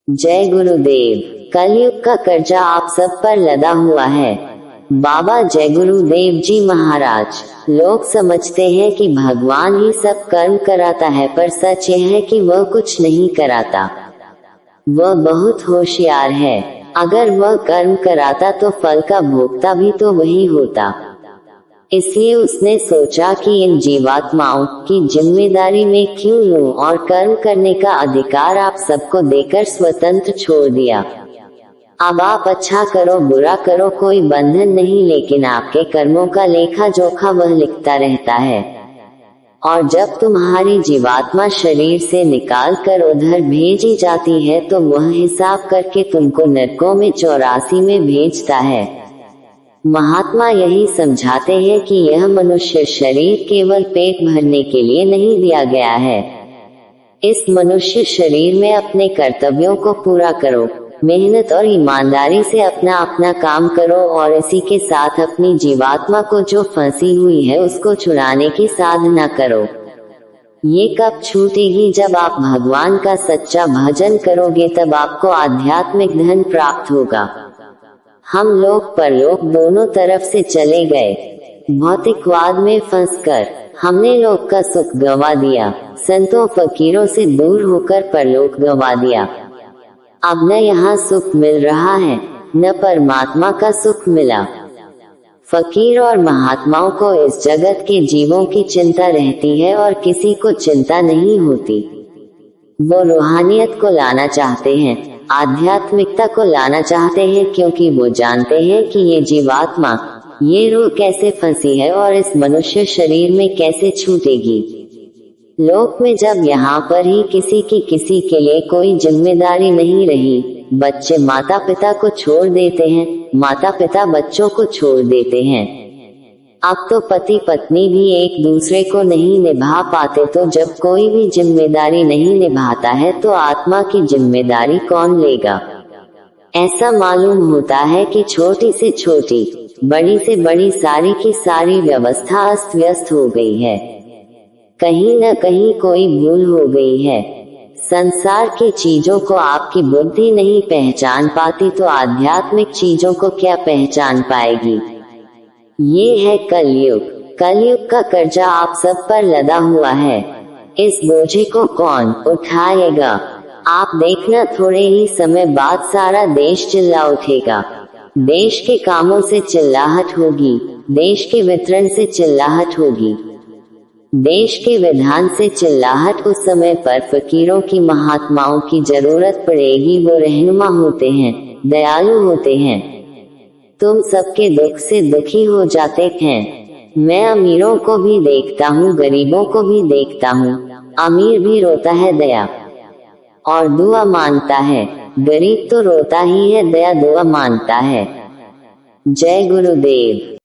जय गुरुदेव। कलयुग का कर्जा आप सब पर लदा हुआ है। बाबा जय गुरुदेव जी महाराज। लोग समझते हैं कि भगवान ही सब कर्म कराता है, पर सच यह है कि वह कुछ नहीं कराता। वह बहुत होशियार है। अगर वह कर्म कराता तो फल का भोगता भी तो वही होता। इसलिए उसने सोचा कि इन जीवात्माओं की जिम्मेदारी में क्यों लूं, और कर्म करने का अधिकार आप सबको देकर स्वतंत्र छोड़ दिया। अब आप अच्छा करो बुरा करो कोई बंधन नहीं, लेकिन आपके कर्मों का लेखा जोखा वह लिखता रहता है। और जब तुम्हारी जीवात्मा शरीर से निकाल कर उधर भेजी जाती है तो वह हिसाब करके तुमको नरकों में 84 में भेजता है। महात्मा यही समझाते हैं कि यह मनुष्य शरीर केवल पेट भरने के लिए नहीं दिया गया है। इस मनुष्य शरीर में अपने कर्तव्यों को पूरा करो, मेहनत और ईमानदारी से अपना अपना काम करो, और इसी के साथ अपनी जीवात्मा को जो फंसी हुई है उसको छुड़ाने की साधना करो। ये कब छूटेगी? जब आप भगवान का सच्चा भजन करोगे, तब आपको आध्यात्मिक धन प्राप्त होगा। हम लोग परलोक दोनों तरफ से चले गए। भौतिकवाद में फंसकर हमने लोक का सुख गंवा दिया, संतों फकीरों से दूर होकर परलोक गंवा दिया। अब न यहाँ सुख मिल रहा है, न परमात्मा का सुख मिला। फकीर और महात्माओं को इस जगत के जीवों की चिंता रहती है और किसी को चिंता नहीं होती। वो रूहानियत को लाना चाहते हैं, आध्यात्मिकता को लाना चाहते हैं, क्योंकि वो जानते हैं कि ये जीवात्मा, ये रूह कैसे फंसी है और इस मनुष्य शरीर में कैसे छूटेगी। लोक में जब यहाँ पर ही किसी के लिए कोई जिम्मेदारी नहीं रही, बच्चे माता पिता को छोड़ देते हैं, माता पिता बच्चों को छोड़ देते हैं। अब तो पति पत्नी भी एक दूसरे को नहीं निभा पाते, तो जब कोई भी जिम्मेदारी नहीं निभाता है तो आत्मा की जिम्मेदारी कौन लेगा? ऐसा मालूम होता है कि छोटी से छोटी, बड़ी से बड़ी सारी की सारी व्यवस्था अस्त व्यस्त हो गई है। कहीं न कहीं कोई भूल हो गई है। संसार की चीजों को आपकी बुद्धि नहीं पहचान पाती तो आध्यात्मिक चीजों को क्या पहचान पाएगी? ये है कलयुग। कलयुग का कर्जा आप सब पर लदा हुआ है। इस बोझे को कौन उठाएगा? आप देखना, थोड़े ही समय बाद सारा देश चिल्ला उठेगा। देश के कामों से चिल्लाहट होगी, देश के वितरण से चिल्लाहट होगी, देश के विधान से चिल्लाहट। उस समय पर फकीरों की, महात्माओं की जरूरत पड़ेगी। वो रहनुमा होते हैं, दयालु होते हैं, तुम सबके दुख से दुखी हो जाते हैं। मैं अमीरों को भी देखता हूँ, गरीबों को भी देखता हूँ। अमीर भी रोता है दया और दुआ मांगता है, गरीब तो रोता ही है, दया दुआ मांगता है। जय गुरुदेव।